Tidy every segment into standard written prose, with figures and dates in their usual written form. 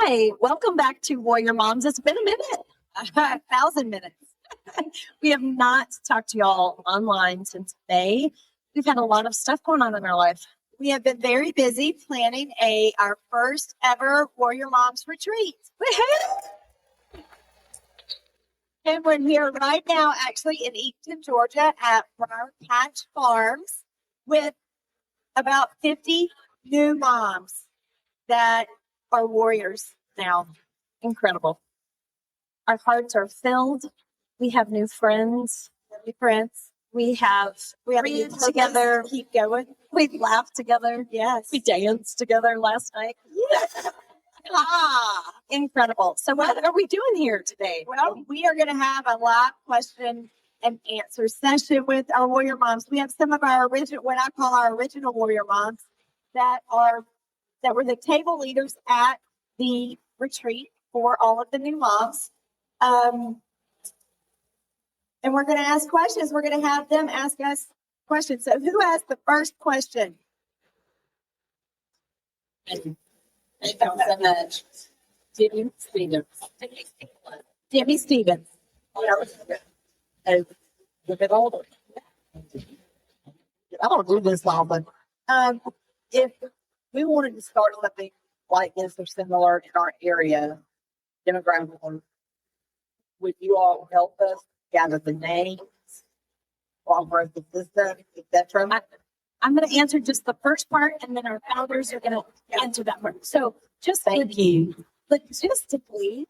Hi, welcome back to Warrior Moms. It's been a minute, 1,000 minutes. We have not talked to y'all online since May. We've had a lot of stuff going on in our life. We have been very busy planning our first ever Warrior Moms retreat. And we're here right now, actually in Eaton, Georgia at Briar Patch Farms with about 50 new moms that are warriors now. Incredible. Our hearts are filled. We have new friends. We have read together. Keep going. We laughed together. Yes. We danced together last night. Yes. Incredible. So what are we doing here today? Well, we are going to have a live question and answer session with our warrior moms. We have some of our original, what I call our original warrior moms that were the table leaders at the retreat for all of the new moms. And we're going to ask questions. We're going to have them ask us questions. So who has the first question? Thank you so much. Jimmy Stevens. Jimmy Stevens. A bit older. I don't do this often. If we wanted to start something like this or similar in our area, demographically, would you all help us gather the names, offer us the system, etc.? I'm going to answer just the first part, and then our founders are going to answer that part. So just Thank you. logistically,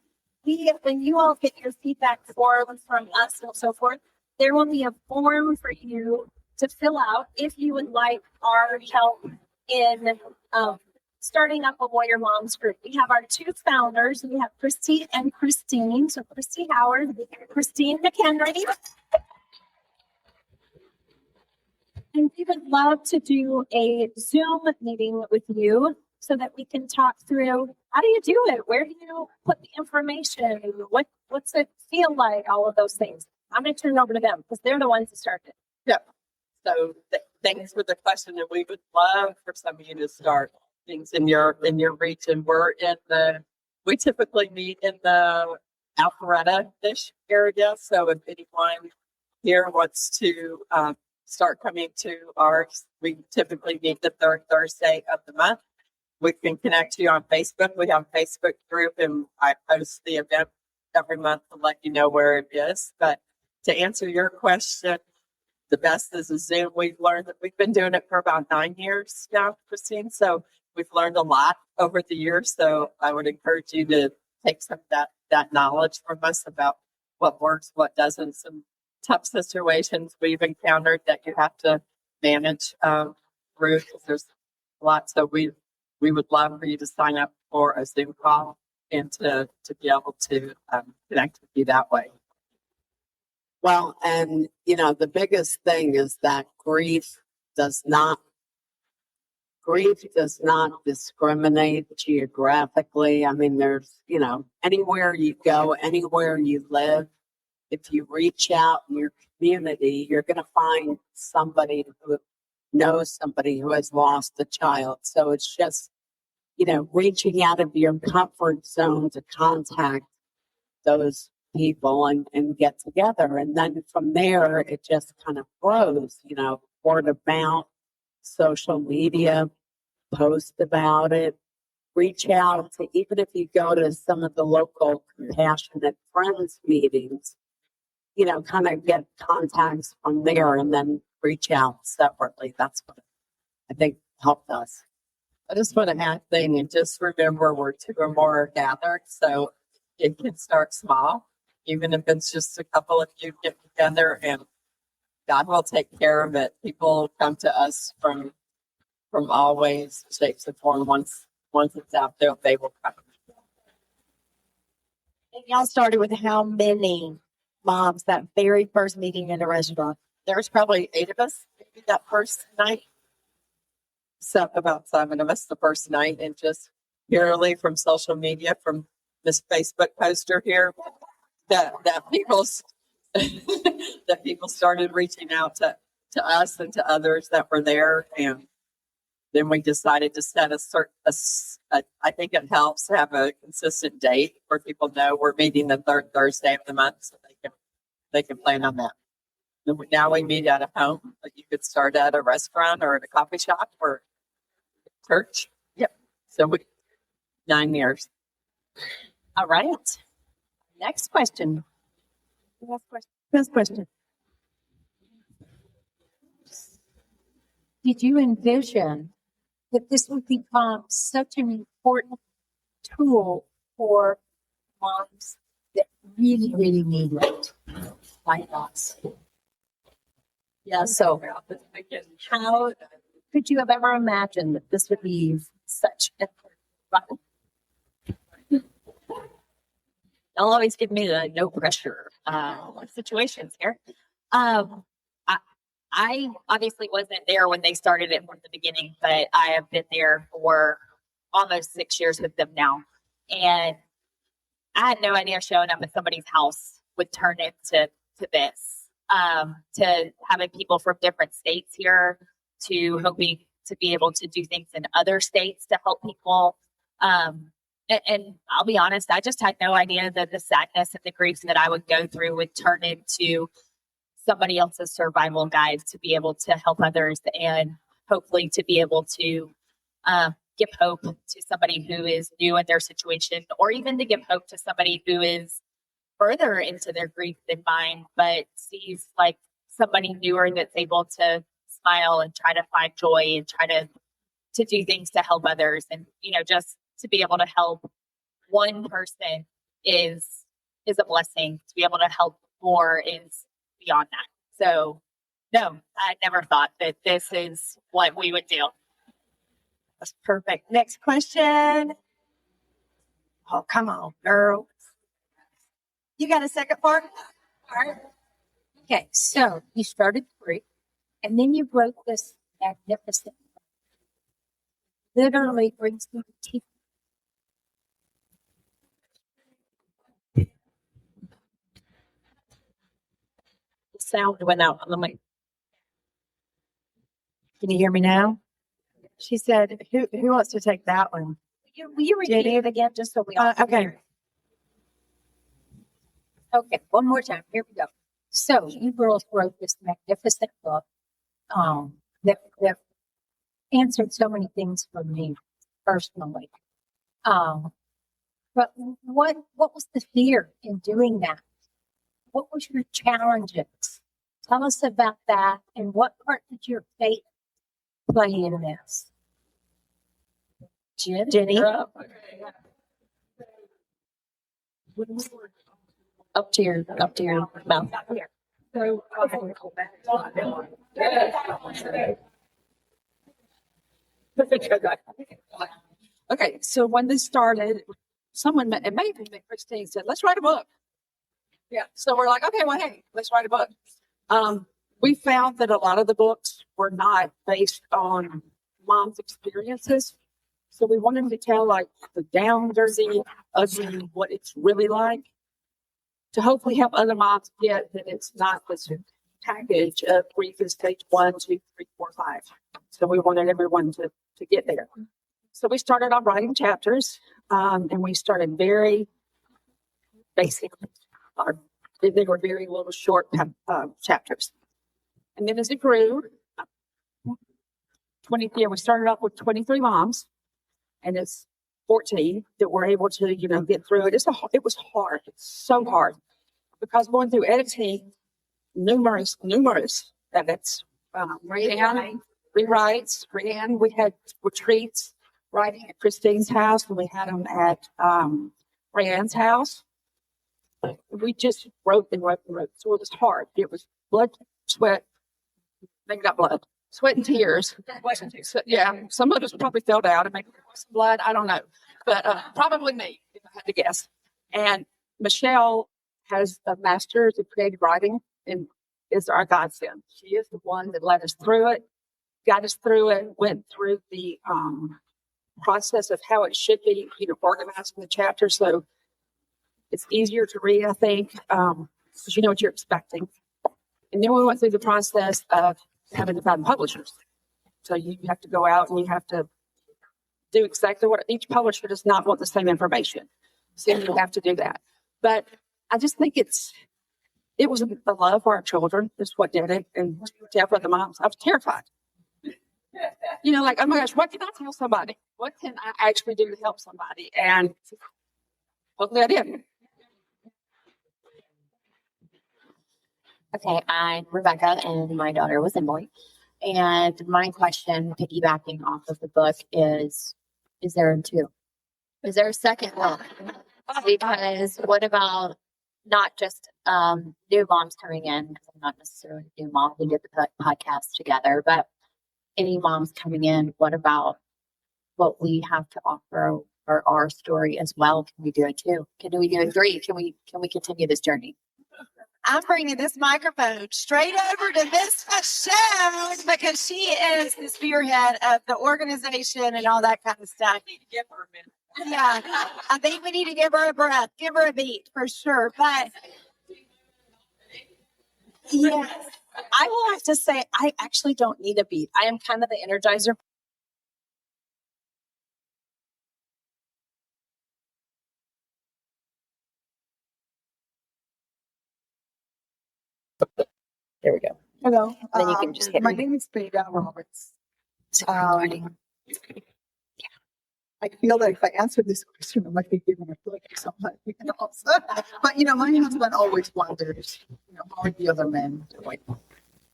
when you all get your feedback forms from us and so forth, there will be a form for you to fill out if you would like our help in starting up a Warrior Moms group. We have our two founders. We have Christy and Christine. So Christy Howard, Christine McHenry. And we would love to do a Zoom meeting with you so that we can talk through how do you do it? Where do you put the information? What's it feel like? All of those things. I'm going to turn it over to them because they're the ones that started. Yeah. So thanks for the question, and we would love for some of you to start things in your region. We typically meet in the Alpharetta-ish area. So if anyone here wants to start coming to ours, we typically meet the third Thursday of the month. We can connect you on Facebook. We have a Facebook group, and I post the event every month to let you know where it is. But to answer your question, the best is a Zoom. We've learned that we've been doing it for about 9 years now, Christine. So we've learned a lot over the years. So I would encourage you to take some of that knowledge from us about what works, what doesn't, some tough situations we've encountered that you have to manage through, because there's a lot. So we would love for you to sign up for a Zoom call and to be able to connect with you that way. Well, and the biggest thing is that grief does not discriminate geographically. I mean, there's, anywhere you go, anywhere you live, if you reach out in your community, you're going to find somebody who knows somebody who has lost a child. So it's just, reaching out of your comfort zone to contact those people and get together. And then from there, it just kind of grows, word of mouth, social media, post about it, reach out to, even if you go to some of the local compassionate friends meetings, kind of get contacts from there and then reach out separately. That's what I think helped us. I just want to add thing, and just remember we're two or more gathered. So it can start small, even if it's just a couple of you get together, and God will take care of it. People come to us from all ways, shapes, and forms. Once it's out there, they will come. And y'all started with how many moms that very first meeting in a restaurant? There was probably 8 of us maybe that first night. So about 7 of us the first night, and just purely from social media, from this Facebook poster here, that people that people started reaching out to us and to others that were there, and then we decided to set I think it helps to have a consistent date where people know we're meeting the third Thursday of the month, so they can plan on that. Now we meet at a home, but you could start at a restaurant or at a coffee shop or church. Yep. So 9 years. All right. Next question. Last question. Did you envision that this would become such an important tool for moms that really, really need it, like us? Yeah. So how could you have ever imagined that this would be such a They'll always give me the no pressure situations here. I obviously wasn't there when they started it from the beginning, but I have been there for almost 6 years with them now. And I had no idea showing up at somebody's house would turn into this. To having people from different states here, to hoping to be able to do things in other states to help people. And I'll be honest, I just had no idea that the sadness and the grief that I would go through would turn into somebody else's survival guide to be able to help others and hopefully to be able to give hope to somebody who is new in their situation, or even to give hope to somebody who is further into their grief than mine, but sees like somebody newer that's able to smile and try to find joy and try to do things to help others. And, you know, just to be able to help one person is a blessing. To be able to help more is beyond that. So no, I never thought that this is what we would do. That's perfect. Next question. Oh, come on, girl. You got a second part? Okay, so you started free, and then you wrote this magnificent, literally brings me to tears. the sound went out on the mic? Can you hear me now? She said, who wants to take that one? Will you repeat Jenny? it again just so we all Okay. Okay, one more time. Here we go. So you girls wrote this magnificent book that answered so many things for me personally. But what was the fear in doing that? What was your challenges? Tell us about that, and what part did your faith play in this? Jenny? You're up. Up to your mouth. Okay, so when this started, it may have been Christine said, let's write a book. Yeah, so we're like, okay, well, hey, let's write a book. We found that a lot of the books were not based on mom's experiences. So we wanted to tell like the down, dirty, ugly, what it's really like, to hopefully help other moms get that it's not this package of grief is stage 1, 2, 3, 4, 5. So we wanted everyone to get there. So we started off writing chapters, and we started very basic. They were very little short chapters. And then as it grew, we started off with 23 moms, and it's 14 that were able to, get through it. It was hard. It's so hard because going through editing numerous edits, rewrites, we had retreats writing at Christine's house, and we had them at Rayanne's house. We just wrote and wrote and wrote. So it was hard. It was blood, sweat, maybe not blood, sweat and tears. So, yeah, some of us probably fell out and maybe some blood. I don't know. But probably me, if I had to guess. And Michelle has a master's in creative writing and is our godsend. She is the one that led us through it, got us through it, went through the process of how it should be, organizing the chapters. So it's easier to read, I think, because you know what you're expecting. And then we went through the process of having to find publishers So you have to go out and you have to do exactly what each publisher does not want the same information. So you have to do that. But I just think it was the love for our children is what did it. And Jeff with the moms, I was terrified. You know, like, oh my gosh, what can I tell somebody? What can I actually do to help somebody? And hopefully I did. Okay, I'm Rebecca, and my daughter was Emily. And my question, piggybacking off of the book, is there a two? Is there a second one? Because what about not just new moms coming in? Because I'm not necessarily a new mom. We did the podcast together, but any moms coming in, what about what we have to offer or our story as well? Can we do it too? Can we do it three? Can we continue this journey? I'm bringing this microphone straight over to Miss Michelle because she is the spearhead of the organization and all that kind of stuff. Give her a minute. Yeah, I think we need to give her a breath, give her a beat for sure. But yes, I will have to say, I actually don't need a beat. I am kind of the energizer. There we go. Hello. Then you can just hit My read. name is Frida Roberts. I feel that if I answer this question, I might be giving a book to somebody else. But my husband always wonders, how are the other men doing?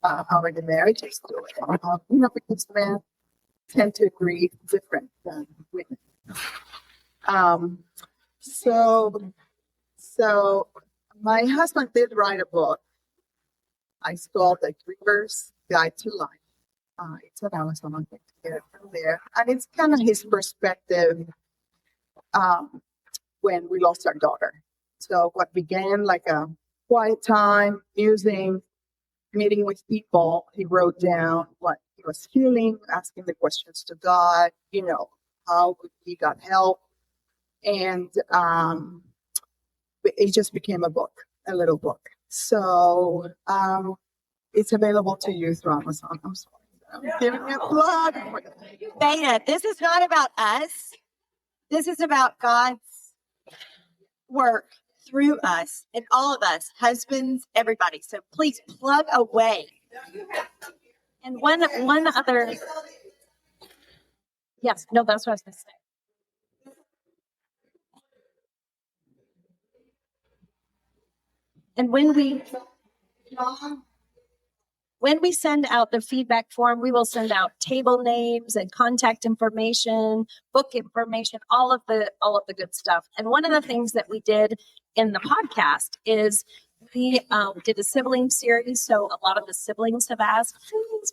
How are the marriages doing? Because men tend to agree different than women. So my husband did write a book. It's called The Griever's Guide to Life. It's on Amazon. I think to get it from there, and it's kind of his perspective when we lost our daughter. So what began like a quiet time, musing, meeting with people, he wrote down what he was feeling, asking the questions to God. How he got help, and it just became a little book. So it's available to you through Amazon. I'm sorry. I'm giving you a plug. Beta, this is not about us. This is about God's work through us and all of us, husbands, everybody. So please plug away. And one other, yes, no, that's what I was going to say. And when we send out the feedback form, we will send out table names and contact information, book information, all of the good stuff. And one of the things that we did in the podcast is we did a sibling series. So a lot of the siblings have asked,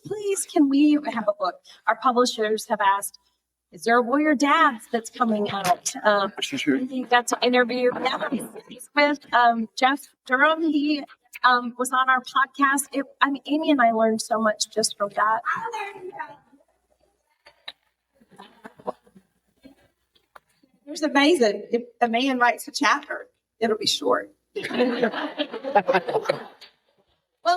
please, can we have a book? Our publishers have asked, is there a Warrior Dads that's coming out? We got to interview with Jeff Durham. He was on our podcast. Amy and I learned so much just from that. It's amazing. If a man writes a chapter, it'll be short. Well,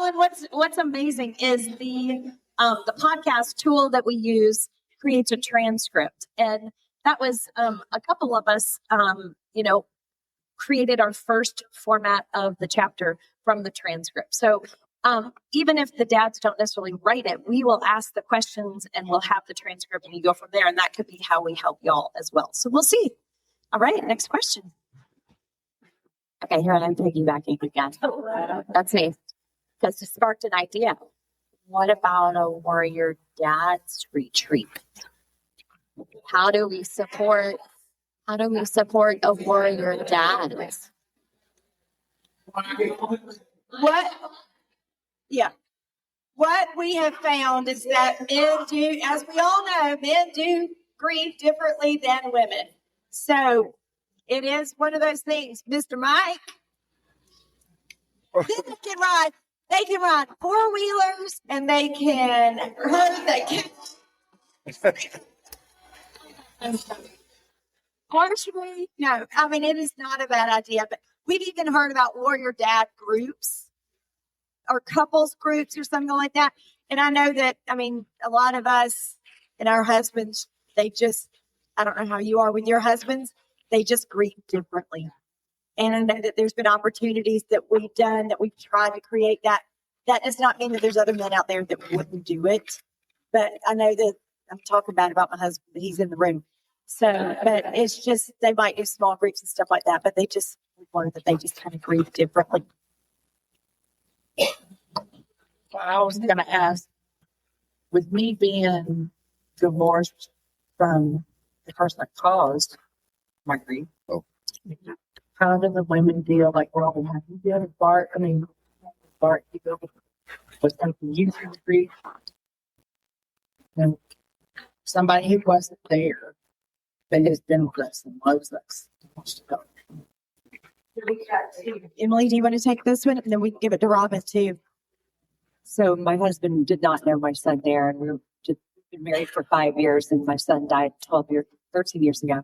and what's amazing is the podcast tool that we use creates a transcript, and that was a couple of us, created our first format of the chapter from the transcript. So even if the dads don't necessarily write it, we will ask the questions and we'll have the transcript and you go from there. And that could be how we help y'all as well. So we'll see. All right, next question. Okay, here I'm piggybacking again. That's me. Because it sparked an idea. What about a Warrior Dads retreat? How do we support a warrior dad? What we have found is that men do, as we all know, men do grieve differently than women. So it is one of those things, Mr. Mike. They can ride 4-wheelers and they can partially. No, it is not a bad idea, but we've even heard about warrior dad groups or couples groups or something like that. And I know that, I mean, a lot of us and our husbands, they just, I don't know how you are with your husbands, they just grieve differently. And I know that there's been opportunities that we've done, that we've tried to create that. That does not mean that there's other men out there that wouldn't do it. But I know that I'm talking bad about my husband, but he's in the room. So, but it's just, they might do small groups and stuff like that, but they just learn that they just kind of grieve differently. I was going to ask, with me being divorced from the person that caused my grief, how do the women deal? Like, well, have you ever Bart? I mean, Bart, you go with something you through grief, and somebody who wasn't there, but has been with us and loves us. Emily, do you want to take this one? And then we can give it to Robin too. So my husband did not know my son there, and we've just been married for 5 years, and my son died 13 years ago.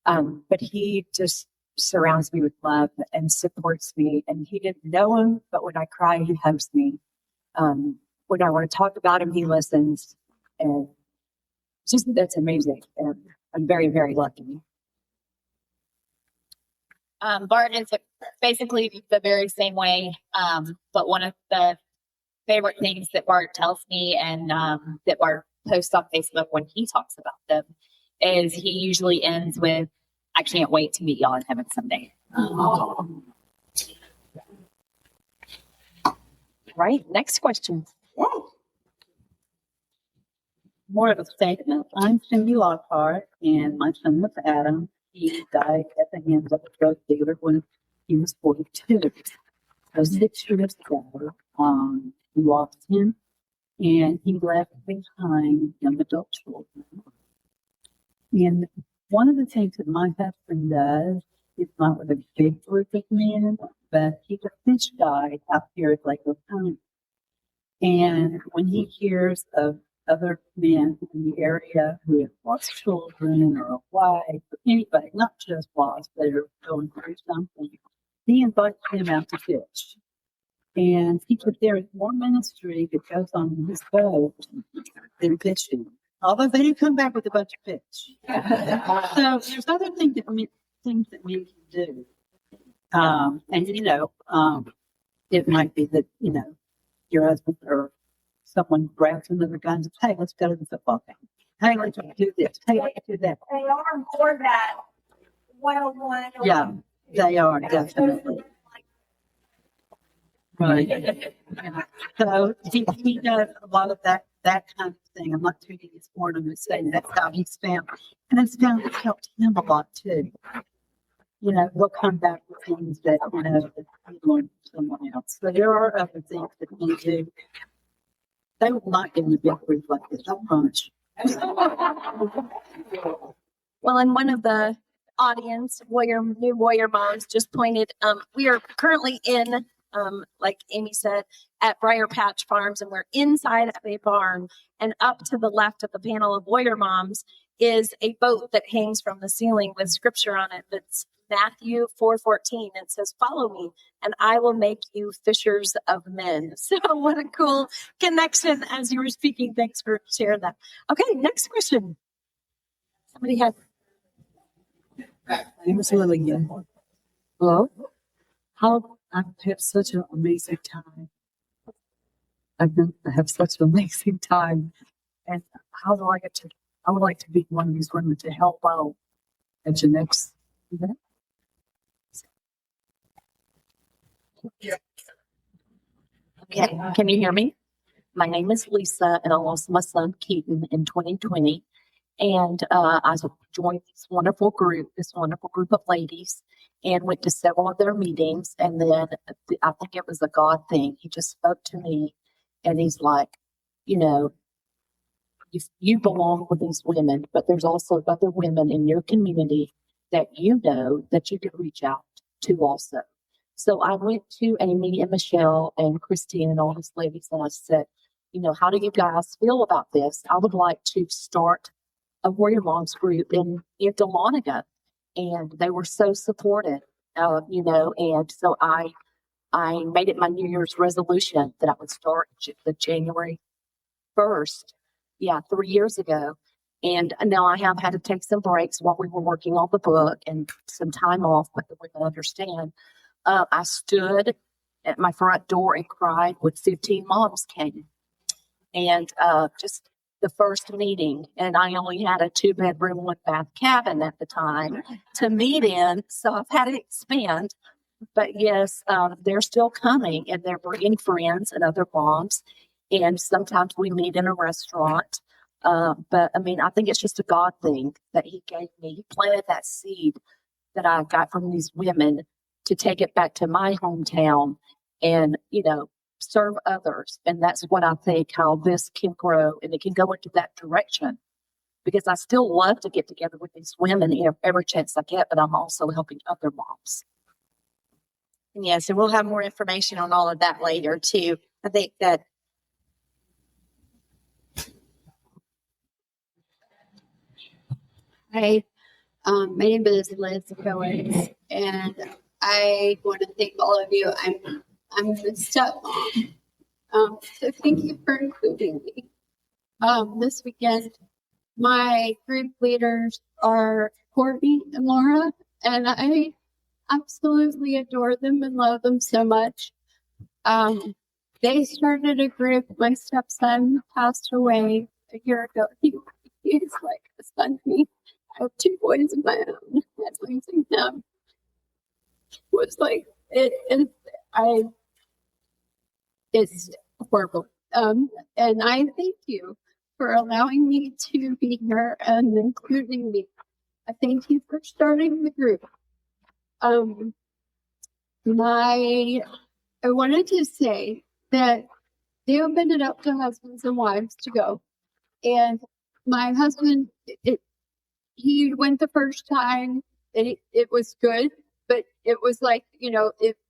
But he just surrounds me with love and supports me. And he didn't know him, but when I cry, he hugs me. When I want to talk about him, he listens, and just that's amazing. And I'm very, very lucky. Bart is basically the very same way. But one of the favorite things that Bart tells me and that Bart posts on Facebook when he talks about them is he usually ends with, "I can't wait to meet y'all in heaven someday." Right. Next question. More of a statement. I'm Cindy Lockhart, and my son was Adam. He died at the hands of a drug dealer when he was 42. So 6 years ago, we lost him, and he left behind young adult children. And one of the things that my husband does is not with a big group of men, but he's a fish guide out here at Lake County. And when he hears of other men in the area who have lost children or a wife, or anybody, not just lost, but are going through something, he invites them out to fish. And he said there is more ministry that goes on in his boat than fishing. Although they do come back with a bunch of fish. So there's other things that we can do. And it might be that, your husband or someone grabs another gun and says, "Hey, let's go to the football game. Hey, let's do this. Hey, let's do that." They are for that 101. Yeah, they are definitely. Right. So he does a lot of that kind of thing. I'm not treating his for him and saying that's how he's found. And it's found it's helped him a lot too. We'll come back with things that, that he learned from someone else. So there are other things that we do. They will not give me a big grief like this, I promise you. Well, and one of the audience, new warrior moms, just pointed, we are currently in, like Amy said, at Briar Patch Farms, and we're inside of a barn. And up to the left of the panel of warrior moms is a boat that hangs from the ceiling with scripture on it. That's Matthew 4:14. It says, "Follow me, and I will make you fishers of men." So what a cool connection as you were speaking. Thanks for sharing that. Okay, next question. Somebody had. My name is Lillian. Hello. I've had such an amazing time. I have such an amazing time. And how do I get to, I would like to be one of these women to help out at your next event. Okay, can you hear me? My name is Lisa, and I lost my son Keaton in 2020. And I joined this wonderful group of ladies, and went to several of their meetings. And then I think it was a God thing. He just spoke to me, and he's like, you belong with these women, but there's also other women in your community that that you could reach out to also. So I went to Amy and Michelle and Christine and all these ladies, and I said, how do you guys feel about this? I would like to start a Warrior Moms group in Dahlonega. And they were so supportive, and so I made it my New Year's resolution that I would start the January first, 3 years ago. And now I have had to take some breaks while we were working on the book and some time off, but the women understand. I stood at my front door and cried when 15 moms came. And just the first meeting, and I only had a 2-bedroom, 1-bath cabin at the time to meet in, so I've had to expand. But yes, they're still coming, and they're bringing friends and other moms, and sometimes we meet in a restaurant. But I mean, I think it's just a God thing that He gave me. He planted that seed that I got from these women to take it back to my hometown and, serve others. And that's what I think how this can grow and it can go into that direction. Because I still love to get together with these women every chance I get, but I'm also helping other moms. Yes, and we'll have more information on all of that later too. I think that Hi, my name is Liz Cohen, and I want to thank all of you. I'm a stepmom, so thank you for including me. This weekend, my group leaders are Courtney and Laura, and I absolutely adore them and love them so much. They started a group. My stepson passed away a year ago. He's like a son to me. I have 2 boys of my own. And losing him was like it's horrible. And I thank you for allowing me to be here and including me. I thank you for starting the group. I wanted to say that they opened it up to husbands and wives to go. And my husband, he went the first time and it was good, but it was like,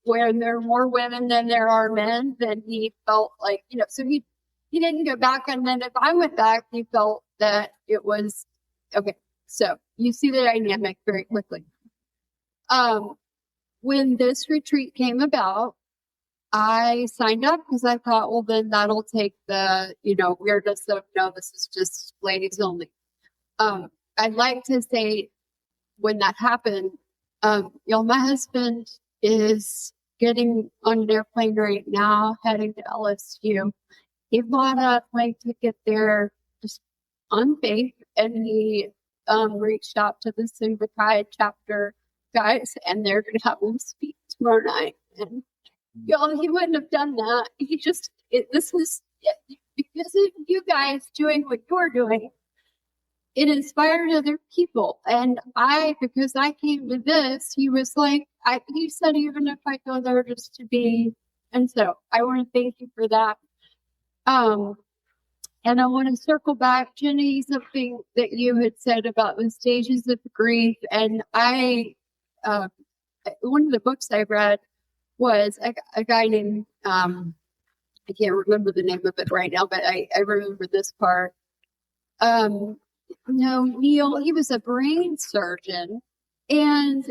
when there are more women than there are men, then he felt like, so he didn't go back. And then if I went back, he felt that it was okay. So you see the dynamic very quickly. When this retreat came about, I signed up because I thought, well, then that'll take the, weirdness of, no, this is just ladies only. I'd like to say when that happened, my husband is getting on an airplane right now, heading to LSU. He bought a plane ticket there just on faith, and he reached out to the Sigma chapter guys, and they're going to have him speak tomorrow night. And he wouldn't have done that. This is because of you guys doing what you're doing. It inspired other people. And because I came to this, he was like, he said, even if I go there just to be. And so I want to thank you for that. And I want to circle back, Jenny, something that you had said about the stages of grief. And one of the books I read was a guy named, I can't remember the name of it right now, but I remember this part. Neil, he was a brain surgeon, and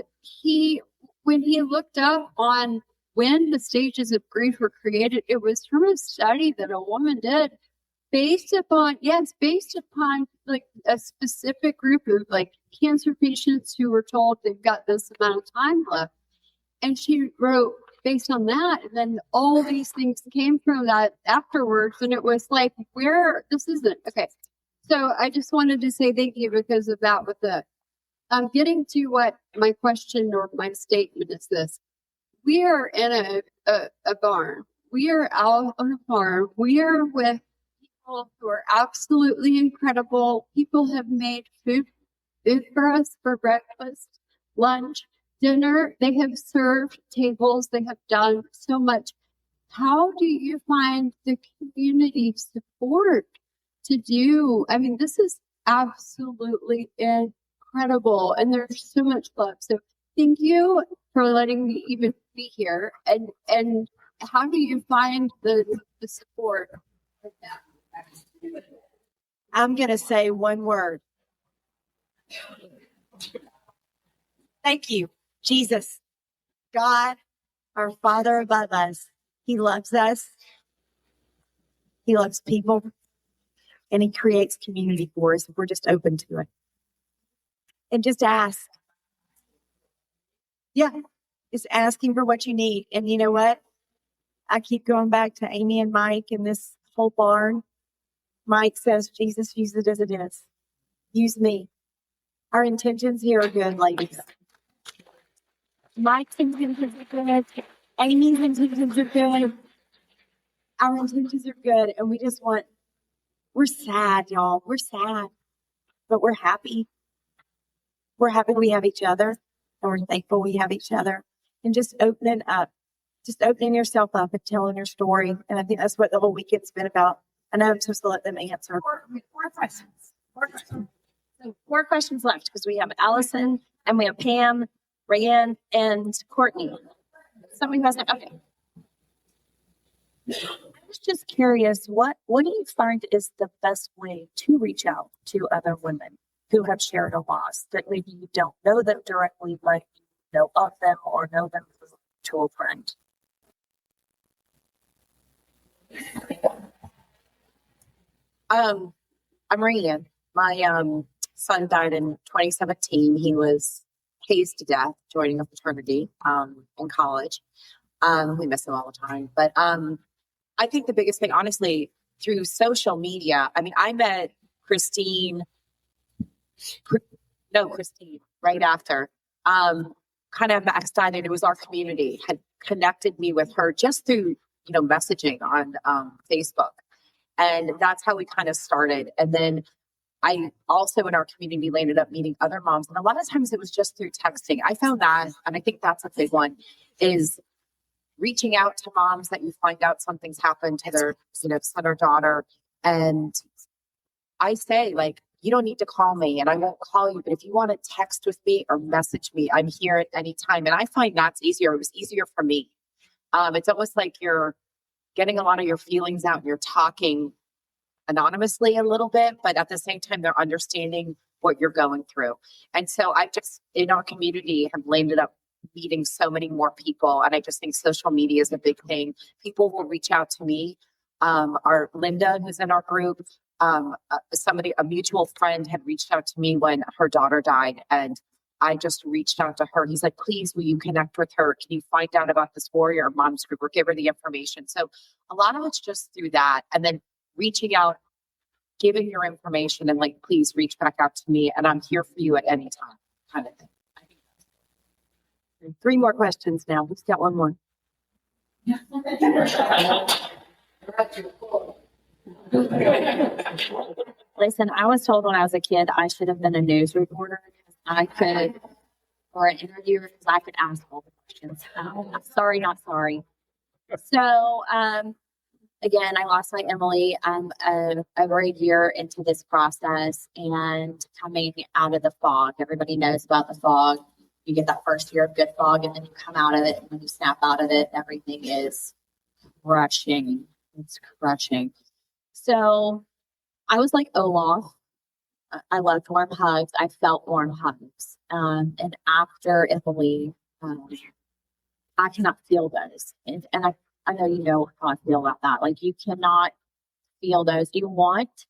when he looked up on when the stages of grief were created, it was from a study that a woman did based upon like a specific group of like cancer patients who were told they've got this amount of time left. And she wrote based on that, and then all these things came from that afterwards, and it was like, this isn't okay. So I just wanted to say thank you because of that. With getting to what my question or my statement is this: we are in a barn. We are out on a farm. We are with people who are absolutely incredible. People have made food for us for breakfast, lunch, dinner. They have served tables. They have done so much. How do you find the community support to do? I mean, this is absolutely incredible, and there's so much love. So thank you for letting me even be here. And how do you find the support? I'm going to say one word. Thank you, Jesus, God, our Father above us. He loves us. He loves people. and he creates community for us if we're just open to it. And just ask. Yeah, just asking for what you need. And you know what? I keep going back to Amy and Mike and this whole barn. Mike says, Jesus, use it as it is. Use me. Our intentions here are good, ladies. Mike's intentions are good. Amy's intentions are good. Our intentions are good. And we're sad, y'all. We're sad. But we're happy. We're happy we have each other. And we're thankful we have each other. And just opening up. Just opening yourself up and telling your story. And I think that's what the whole weekend's been about. I know I'm supposed to let them answer. Four questions. So 4 questions left because we have Allison and we have Pam, Rayanne, and Courtney. Somebody hasn't. Okay. I was just curious, what do you find is the best way to reach out to other women who have shared a loss that maybe you don't know them directly, but you know of them or know them to a friend? I'm Rayanne. My son died in 2017. He was hazed to death joining a fraternity in college. We miss him all the time. But I think the biggest thing, honestly, through social media, I mean, I met Christine right after. Kind of backstabbing. It was our community had connected me with her just through, messaging on Facebook. And that's how we kind of started. And then I also in our community ended up meeting other moms. And a lot of times it was just through texting. I found that, and I think that's a big one, is reaching out to moms that you find out something's happened to their, son or daughter. And I say, you don't need to call me and I won't call you, but if you want to text with me or message me, I'm here at any time. And I find that's easier. It was easier for me. It's almost like you're getting a lot of your feelings out and you're talking anonymously a little bit, but at the same time, they're understanding what you're going through. And so I just, in our community, have ended up meeting so many more people. And I just think social media is a big thing. People will reach out to me. Our Linda, who's in our group, a mutual friend had reached out to me when her daughter died. And I just reached out to her. He's like, please, will you connect with her? Can you find out about this Warrior Moms group or give her the information? So a lot of it's just through that. And then reaching out, giving your information and please reach back out to me. And I'm here for you at any time kind of thing. 3 more questions now. Who's got one more? Listen, I was told when I was a kid I should have been a news reporter. Or an interviewer because I could ask all the questions. Sorry, not sorry. So, again, I lost my Emily. I'm over a year into this process and coming out of the fog. Everybody knows about the fog. You get that first year of good fog and then you come out of it. And when you snap out of it, everything is crushing. It's crushing. So I was like Olaf. I loved warm hugs. I felt warm hugs. And after Emily, I cannot feel those. And I know you know how I feel about that. You cannot feel those. You want,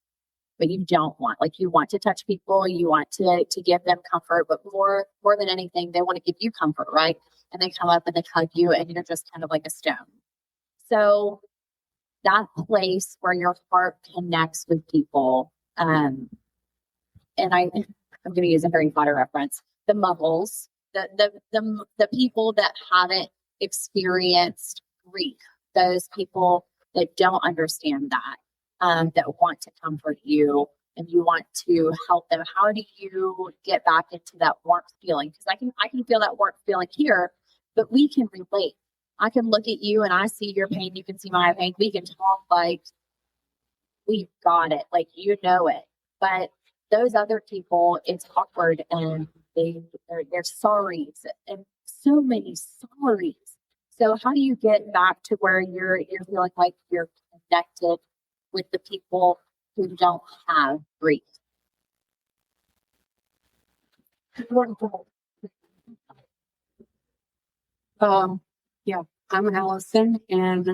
but you don't want. You want to touch people. You want to give them comfort. But more than anything, they want to give you comfort, right? And they come up and they hug you and you're just kind of like a stone. So that place where your heart connects with people, and I'm going to use a Harry Potter reference, the muggles, the people that haven't experienced grief, those people that don't understand that want to comfort you and you want to help them. How do you get back into that warmth feeling? Because I can feel that warmth feeling here, but we can relate. I can look at you and I see your pain. You can see my pain. We can talk we've got it. You know it. But those other people, it's awkward and they're sorries and so many sorries. So how do you get back to where you're feeling like you're connected with the people who don't have grief? Yeah, I'm Allison, and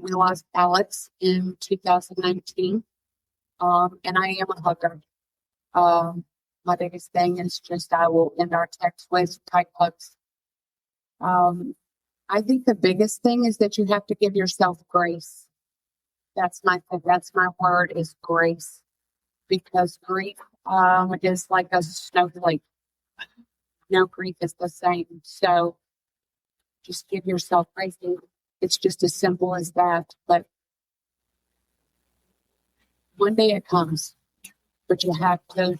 we lost Alex in 2019. And I am a hugger. My biggest thing is just I will end our text with tight hugs. I think the biggest thing is that you have to give yourself grace. That's my word is grace, because grief is like a snowflake. No grief is the same. So just give yourself grace. It's just as simple as that. But one day it comes, but you have to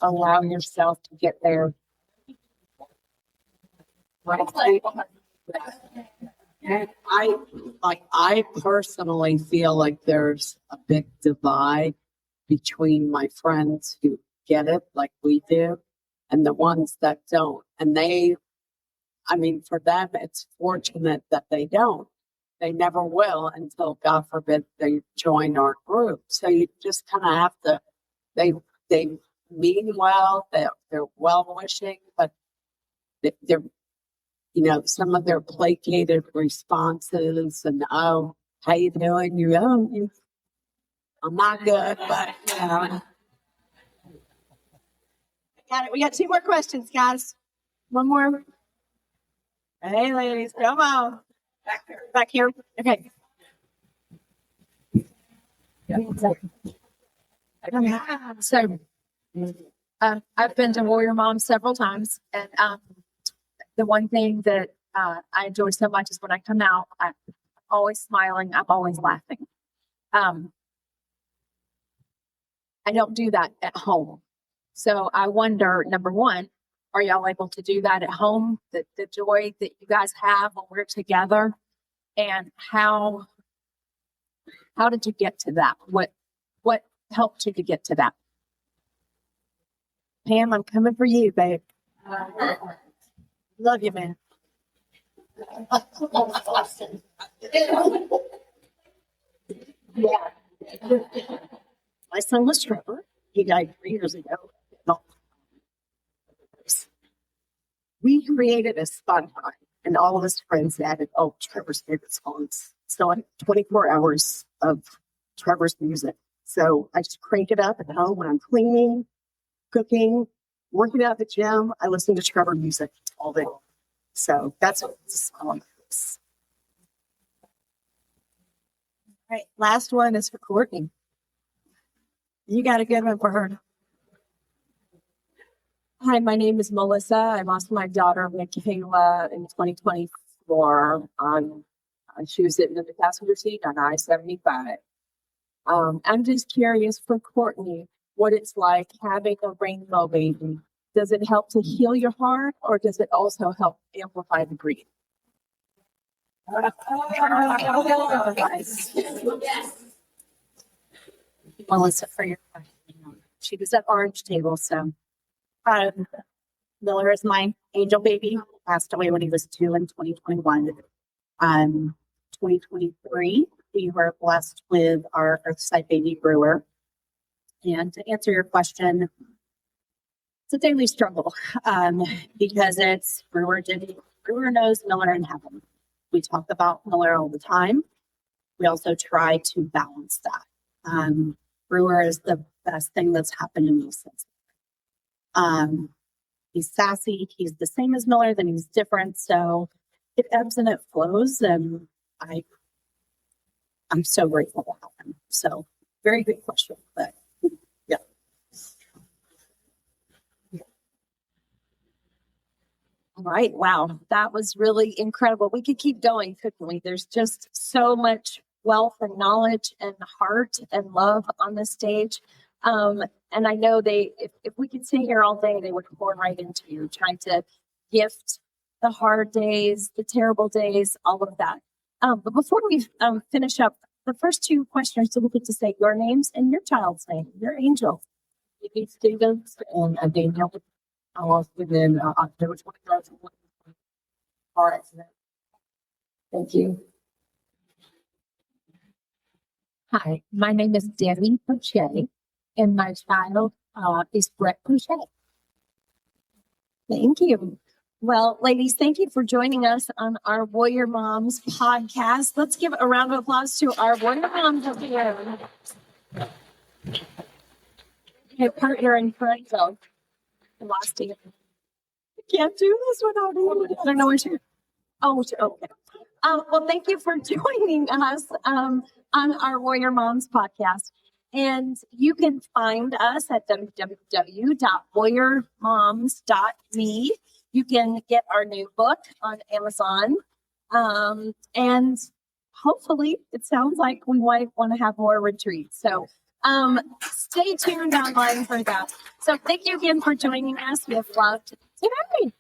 allow yourself to get there. And I personally feel like there's a big divide between my friends who get it like we do and the ones that don't. And for them, it's fortunate that they don't. They never will until, God forbid, they join our group. So you just kind of have to, they mean well, they're well-wishing, but they're, some of their placated responses and, oh, how you doing? I'm not good, but, Got it. We got 2 more questions, guys. One more. Hey, ladies, come on. Back here. Okay. So, I've been to Warrior Mom several times, and the one thing that I enjoy so much is when I come out, I'm always smiling, I'm always laughing. I don't do that at home. So I wonder, number one, are y'all able to do that at home? The joy that you guys have when we're together, and how did you get to that? What helped you to get to that? Pam, I'm coming for you, babe. Love you, man. My son was Trevor. He died 3 years ago. We created a Spotify, and all of his friends added, Trevor's favorite songs. So I had 24 hours of Trevor's music. So I just crank it up at home when I'm cleaning, cooking, working out at the gym. I listen to Trevor music all day. So that's what it's a song is. All right. Last one is for Courtney. You got a good one for her. Hi, my name is Melissa. I lost my daughter, Michaela, in 2024. She was sitting in the passenger seat on I-75. I'm just curious for Courtney, what it's like having a rainbow baby. Does it help to heal your heart, or does it also help amplify the grief? Melissa, for your question. She was at Orange Table, so Miller is my angel baby. Passed away when he was 2 in 2021. 2023, we were blessed with our Earthside baby Brewer. And to answer your question, it's a daily struggle because Brewer knows Miller in heaven. We talk about Miller all the time. We also try to balance that. Brewer is the best thing that's happened to me since. He's sassy. He's the same as Miller, then he's different. So it ebbs and it flows. And I'm so grateful to have him. So very good question, but yeah. All right. Wow. That was really incredible. We could keep going, couldn't we? There's just so much wealth and knowledge and heart and love on this stage. And I know if we could sit here all day, they would pour right into you, trying to gift the hard days, the terrible days, all of that. But before we finish up, the first 2 questions, so we get to say your names and your child's name, your angel. Phoebe Stevens and Daniel. I lost within October 23rd. Car accident. Thank you. hi, my name is Debbie Boucher, and my child is Brett Boucher. Thank you. Well, ladies, thank you for joining us on our Warrior Moms podcast. Let's give a round of applause to our Warrior Moms over here. You're in front zone. I lost you. Can't do this without you. I don't know what you're. Oh, okay. Well, thank you for joining us on our Warrior Moms podcast. And you can find us at www.warriormoms.me. You can get our new book on Amazon. And hopefully, it sounds like we might want to have more retreats. So stay tuned online for that. So thank you again for joining us. We have loved today.